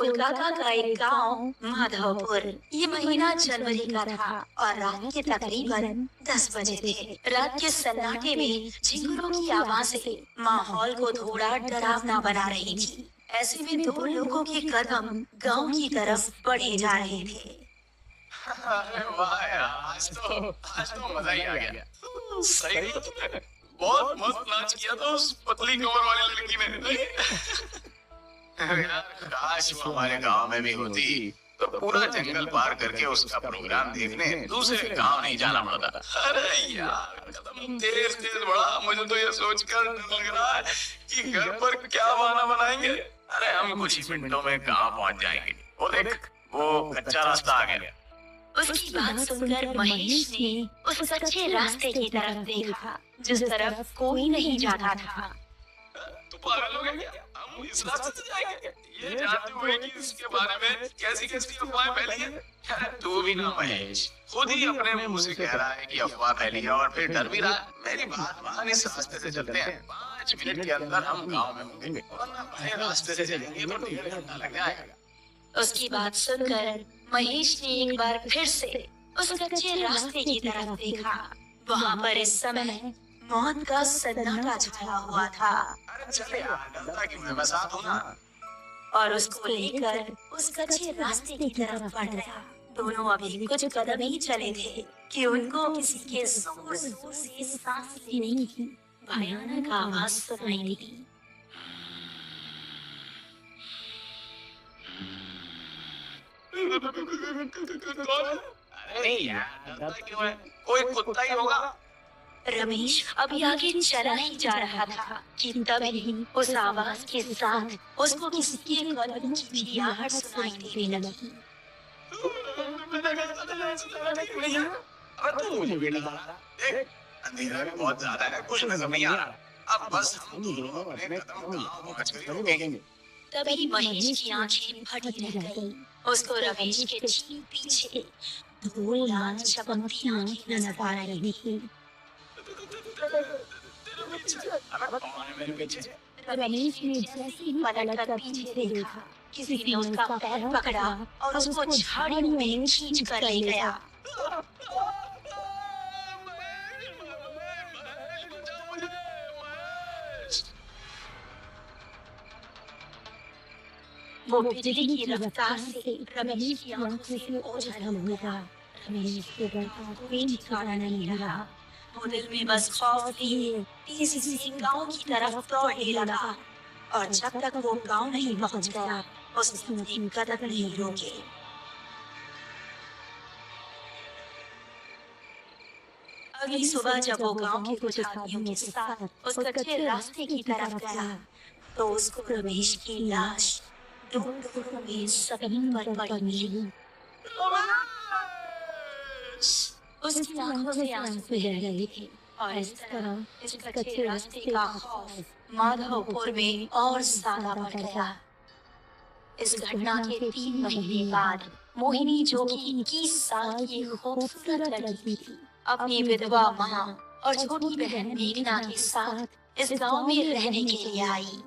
कोलकाता का एक गांव माधवपुर। ये महीना जनवरी का था और रात के तकरीबन 10 बजे थे। रात के सन्नाटे में झिंगुरों की आवाजें माहौल को थोड़ा डरावना बना रही थी। ऐसे में दो लोगों के कदम गांव की तरफ बढ़े जा रहे थे। अरे वाह यार, आज तो मजा ही आ गया। सही कहा तुमने। बहुत मस्त नाच किया था उस पतली कमर वाली लड़की ने, नहीं? यार, काश वो हमारे गांव में भी होती तो पूरा जंगल पार करके उसका प्रोग्राम देखने दूसरे गांव नहीं जाना पड़ता। अरे यार, कदम तेज तेज बढ़ा। मुझे तो ये सोचकर डर लग रहा है कि घर पर क्या बहाना बनाएंगे। अरे हम कुछ ही मिनटों में गांव पहुंच जाएंगे। वो देख, वो कच्चा रास्ता आ गया। उसकी बात सुनकर महेश ने उस कच्चे रास्ते की तरफ देखा जिस तरफ कोई नहीं जाता था। तू पागल हो गया क्या? हम इस रास्ते से जाएंगे ये जानते हुए कि इसके बारे में कैसी कैसी अफवाहें फैली है। यार तू भी ना महेश, खुद ही अपने मुंह से कह रहा है कि अफवाह फैली है और फिर डर भी रहा है। मेरी बात मान, इस रास्ते से चलते हैं। 5 मिनट के अंदर हम गांव में होंगे, वरना बाएं रास्ते से चलेंगे तो 1.5 घंटा लग जाएगा। उसकी बात सुनकर महेश ने एक बार फिर से उस कच्चे रास्ते की तरफ देखा। वहाँ पर इस समय मौत का सन्नाटा छाया हुआ था। अरे चल यार, डरता क्यों है? मैं साथ हूं ना। और उसको लेकर उस कच्चे रास्ते की तरफ बढ़ गया। दोनों अभी कुछ कदम ही चले थे कि उनको किसी के जोर जोर से सांस लेने की भयानक आवाज सुनाई दी। अरे नहीं यार, डरता क्यों है? कोई कुत्ता ही होगा। रमेश अभी आगे चला ही जा रहा था कि तभी उस आवाज के साथ उसको किसी के कदमों की भी आहट सुनाई देने लगी। अरे तू मुझे भी डरा। देख, अंधेरा भी बहुत ज्यादा है, कुछ नजर नहीं आ रहा। अब बस हम दोनों अपने कदम गांव पहुंच कर रुकेंगे। तभी महेश की आंखें फटी रह गईं। उसको रमेश के ठीक पीछे दो लाल चमकती आंखें नजर आ रही थी। रमेश ने जैसे ही पलटकर पीछे देखा, किसी ने उसका पैर पकड़ा और उसको झाड़ियों में खींच कर ले गया। वो बिजली की रफ्तार से रमेश की आंखों से ओझल हो गया। रमेश के डर का कोई ठिकाना नहीं रहा। वो दिल में बस खौफ लिए तेजी से गांव की तरफ दौड़ने लगा और जब तक वो गांव नहीं पहुंच गया उसने अपने कदम नहीं रोके। अगली सुबह जब वो गांव के कुछ आदमियों के साथ उस कच्चे रास्ते की तरफ गया तो उसको रमेश की लाश दो टुकड़ों में जमीन पर पड़ी मिली। उसकी आंखों से आंसू बह रहे थे और इस तरह इस कच्चे रास्ते का खौफ माधवपुर में और ज्यादा बढ़ गया। इस घटना के 3 महीने बाद मोहिनी, जो कि 21 साल की खूबसूरत लड़की थी, अपनी विधवा माँ और छोटी बहन मेघना के साथ इस गांव में रहने के लिए आई।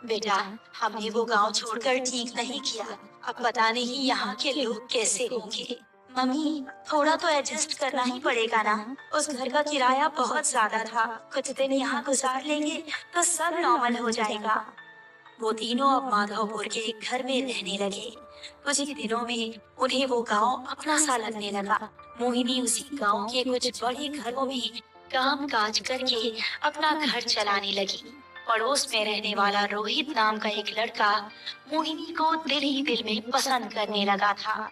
बेटा, हमने वो गांव छोड़कर ठीक नहीं किया। अब पता नहीं यहाँ के लोग कैसे होंगे। मम्मी, थोड़ा तो एडजस्ट करना ही पड़ेगा ना। उस घर का किराया बहुत ज्यादा था। कुछ दिन यहाँ गुजार लेंगे तो सब नॉर्मल हो जाएगा। वो तीनों अब माधवपुर के एक घर में रहने लगे। कुछ ही दिनों में उन्हें वो गांव अपना सा लगने लगा। मोहिनी उसी गांव के कुछ बड़े घरों में काम काज करके अपना घर चलाने लगी। पड़ोस में रहने वाला रोहित नाम का एक लड़का मोहिनी को दिल ही दिल में पसंद करने लगा था,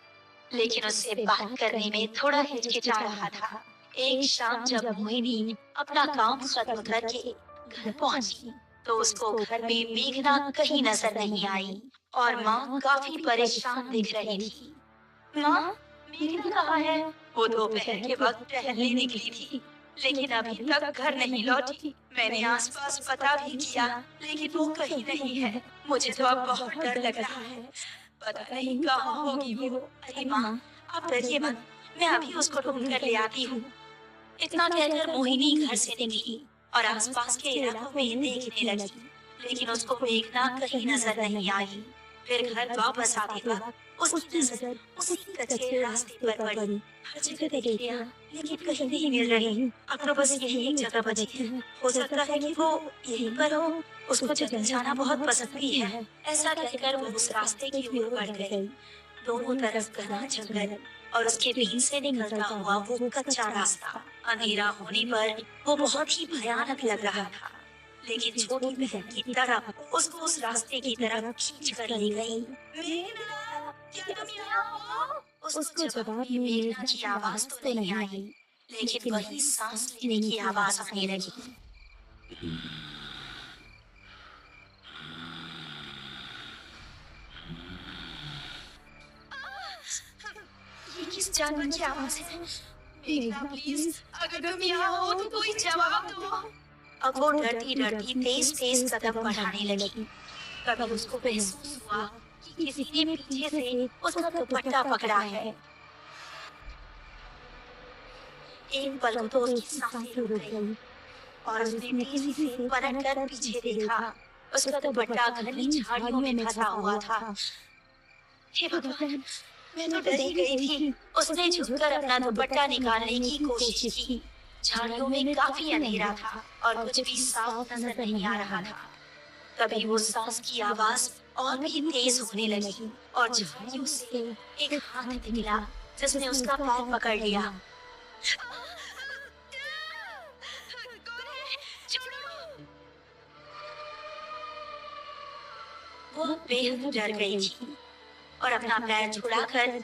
लेकिन उससे बात करने में थोड़ा हिचकिचा रहा था। एक शाम जब मोहिनी अपना काम खत्म करके घर पहुंची तो उसको घर में मेघना कहीं नजर नहीं आई और माँ काफी परेशान दिख रही थी। माँ, मेघना कहाँ है? वो दोपहर के वक्त टहलने निकली थी लेकिन अभी तक घर नहीं लौटी। मैंने आसपास पता भी किया लेकिन वो कहीं नहीं है। मुझे तो अब बहुत डर लग रहा है, पता नहीं कहाँ होगी वो। अरे माँ, आप डरिए मत, मैं अभी उसको ढूंढ कर ले आती हूँ। इतना कहकर मोहिनी घर से निकली और आसपास के इलाकों में देखने लगी, लेकिन उसको मेघना कहीं नजर नहीं आई। फिर घर वापस आते वक्त उसकी नजर उसी कच्चे रास्ते पर पड़ी। हर जगह देख लिया लेकिन कहीं नहीं मिल रही। अब तो बस यही एक जगह बची है। हो सकता है कि वो यहीं पर हो। उसको जंगल जाना बहुत पसंद भी है। ऐसा कहकर वो उस रास्ते की ओर बढ़ गई। दोनों तरफ घना जंगल और उसके बीच से निकलता हुआ वो कच्चा रास्ता। अंधेरा होने पर वो बहुत ही भयानक लग रहा था, लेकिन छोटी बहन की तरफ उसको उस रास्ते की तरफ खींच कर ले गई। मेघना, क्या तुम यहाँ हो? उसको जवाब में मेघना की आवाज तो नहीं आई, लेकिन वही सांस लेने की आवाज आने लगी। ये किस जानवर की आवाज है? मेघना प्लीज, अगर तुम यहाँ हो तो कोई जवाब दो। अब वो डरती डरती तेज तेज कदम बढ़ाने लगी। तभी उसको महसूस हुआ कि किसी ने पीछे से उसका दुपट्टा पकड़ा है। एक पल को तो उसकी सांसें रुक गई और उसने तेजी से पलट कर पीछे देखा। उसका दुपट्टा घनी झाड़ियों में फंसा हुआ था। हे भगवान, मैं तो डर ही गई थी। उसने झुककर अपना दुपट्टा निकालने की कोशिश की। झाड़ियों में काफी अंधेरा था और कुछ भी साफ नजर नहीं आ रहा था। तभी वो सांस की आवाज और भी तेज होने लगी और झाड़ियों से एक हाथ निकला जिसने उसका पैर पकड़ लिया। वो बेहद डर गई थी और अपना पैर छुड़ाकर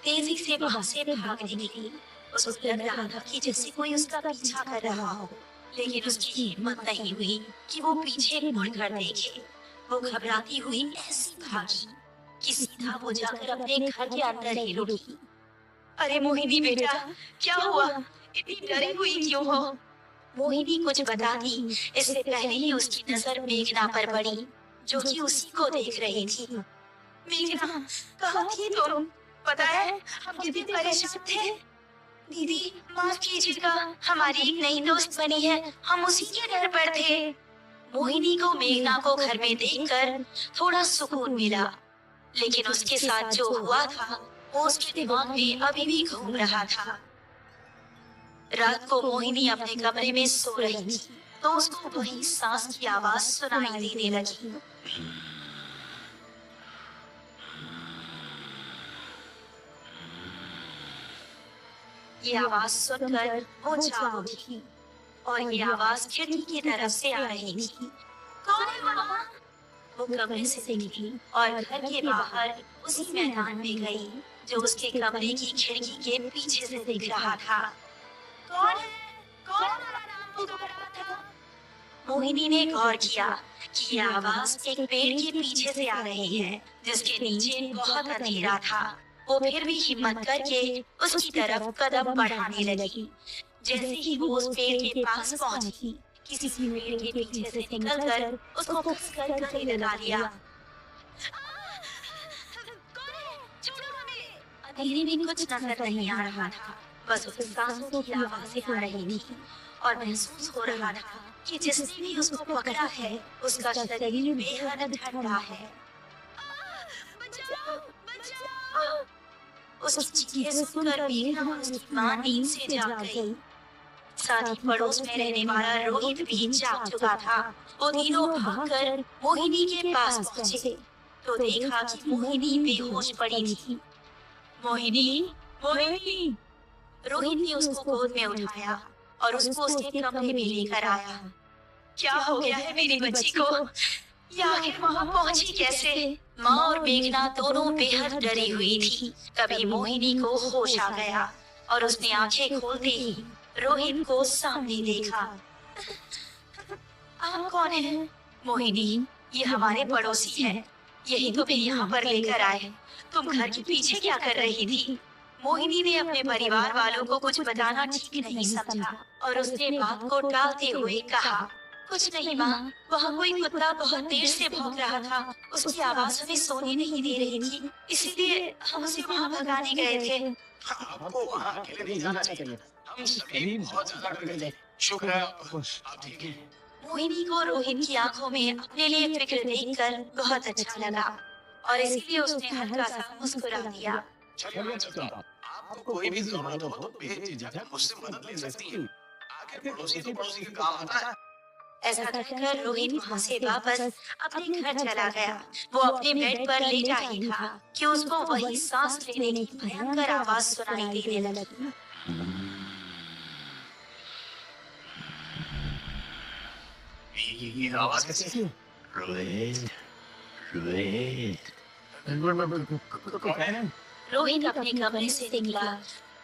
तेजी से वहां से भागने लगी। उसको लग रहा था कि जैसे कोई उसका पीछा कर रहा हो, लेकिन उसकी हिम्मत नहीं हुई कि वो पीछे मुड़कर देखे। वो घबराती हुई ऐसी भागी कि सीधा वो जाकर अपने घर के अंदर ही रुकी। अरे मोहिनी बेटा, क्या हुआ? इतनी डरी हुई क्यों हो? मोहिनी कुछ बताती इससे पहले ही उसकी नजर मेघना पर पड़ी, जो कि उसी को देख रही थी। मेघना, कहाँ थी तुम? पता है हम कितने परेशान थे। दीदी माफ कीजिएगा, हमारी एक नई दोस्त बनी है, हम उसी के डर पर थे। मोहिनी को मेघना को घर में देखकर थोड़ा सुकून मिला, लेकिन उसके साथ जो हुआ था वो उसके दिमाग में अभी भी घूम रहा था। रात को मोहिनी अपने कमरे में सो रही थी तो उसको वही सांस की आवाज सुनाई देने लगी। ये आवाज सुनकर वो जाग उठी और ये आवाज खिड़की की तरफ से आ रही थी। कौन है वहाँ? वो कमरे से निकली और घर के बाहर उसी मैदान में गई जो उसके कमरे की खिड़की के पीछे से दिख रहा था। कौन है? कौन हमारा नाम पुकार रहा था? मोहिनी ने गौर किया कि यह आवाज एक पेड़ के पीछे से आ रही है जिसके नीचे बहुत अंधेरा था। वो फिर भी हिम्मत करके उसकी तरफ कदम बढ़ाने लगी। जैसे ही वो उस पेड़ के पास पहुंची, किसी पेड़ के पीछे से निकलकर उसको कसकर गले लगा लिया। अंधेरे में कुछ नजर नहीं आ रहा था, बस उसकी सांसों की आवाजें आ रही थी और महसूस हो रहा था कि जिसने भी उसको पकड़ा है उसका शरीर बेहद ठंडा है। उसकी चीखें सुनकर मेघना और उसकी मां नींद से जाग गई। साथ ही पड़ोस में रहने वाला रोहित भी जाग चुका था। वो तीनों भागकर मोहिनी के पास पहुंचे तो देखा कि मोहिनी बेहोश पड़ी थी। मोहिनी, मोहिनी! रोहित ने उसको गोद में उठाया और उसको उसके कमरे में लेकर आया। क्या हो गया है मेरी बच्ची को? ये आखिर वहां पहुंची कैसे? माँ और मेघना दोनों बेहद डरी हुई थी। तभी मोहिनी को होश आ गया और उसने आंखें खोलते ही रोहित को सामने देखा। आप कौन हैं? मोहिनी, ये हमारे पड़ोसी हैं। यही तुम्हें यहाँ पर लेकर आए। तुम घर के पीछे क्या कर रही थी? मोहिनी ने अपने परिवार वालों को कुछ बताना ठीक नहीं समझा और उसने बात को टालते हुए कहा, कुछ नहीं माँ, वहाँ कोई कुत्ता बहुत देर से भौंक रहा था। उसकी आवाज हमें सोने नहीं दे रही थी, इसलिए हम उसे वहाँ भगाने गए थे। आपको वहाँ अकेले नहीं जाना चाहिए। हम सभी बहुत ज्यादा डर गए थे। शुक्र है आप ठीक हैं। मोहिनी को रोहित की आंखों में अपने लिए फिक्र देखकर बहुत अच्छा लगा। और इसीलिए उसने हल्का सा मुस्कुरा दिया। चलिए चलता हूँ। आपको कोई भी जरूरत हो तो बेझिझक मुझसे मदद ले सकती हैं। आखिर पड़ोसी तो पड़ोसी का काम आता है। ऐसा कहकर रोहित वहां से वापस अपने घर चला गया। वो अपने बेड पर लेटा ही था कि उसको वही सांस लेने की भयंकर आवाज सुनाई देने लगी। ये आवाज कैसी है? रोहित, रोहित। कौन है? रोहित अपने कमरे से निकला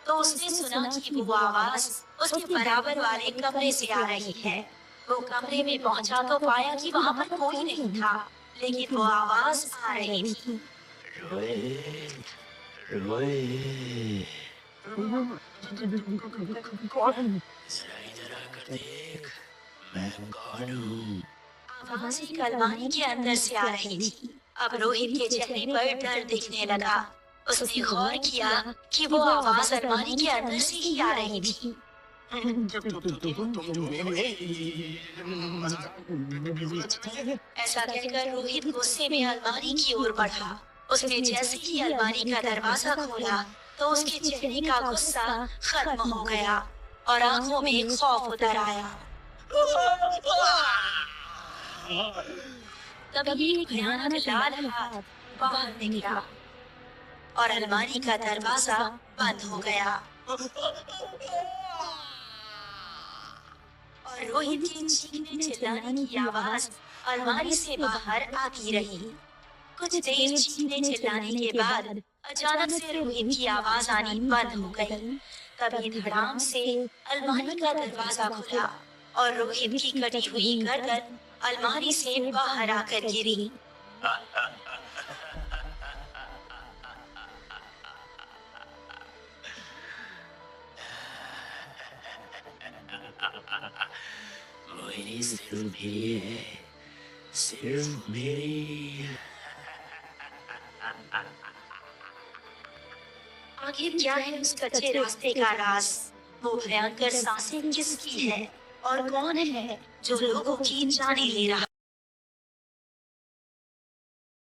तो उसने सुना कि वो आवाज उसके बराबर वाले कमरे से आ रही है। वो कमरे में पहुंचा तो पाया कि वहां पर कोई नहीं था, लेकिन वो आवाज आ रही थी। रोहित, रोहित। जरा इधर आकर देख, मैं कौन हूँ? आवाज एक अलमारी के अंदर से आ रही थी। अब रोहित के चेहरे पर डर दिखने लगा। उसने गौर किया कि वो आवाज अलमारी के अंदर से ही आ रही थी। ऐसा कहकर रोहित गुस्से में अलमारी की ओर बढ़ा। उसने जैसे ही अलमारी का दरवाजा खोला तो उसके चेहरे का गुस्सा खत्म हो गया और आंखों में खौफ उतर आया। तभी एक भयानक लाल हाथ बाहर निकला और अलमारी का दरवाजा बंद हो गया। और रोहित की चीखने चिल्लाने की आवाज अलमारी से बाहर आती रही। कुछ देर चीखने चिल्लाने के बाद अचानक से रोहित की आवाज आनी बंद हो गई। तभी धड़ाम से अलमारी का दरवाजा खुला और रोहित की कटी हुई गर्दन अलमारी से बाहर आकर गिरी। मेरी सिर्फ मेरी है, सिर्फ मेरी। आखिर क्या है उस कच्चे रास्ते का राज? वो भयंकर सांसें किसकी है और कौन है जो लोगों की जानें ले रहा?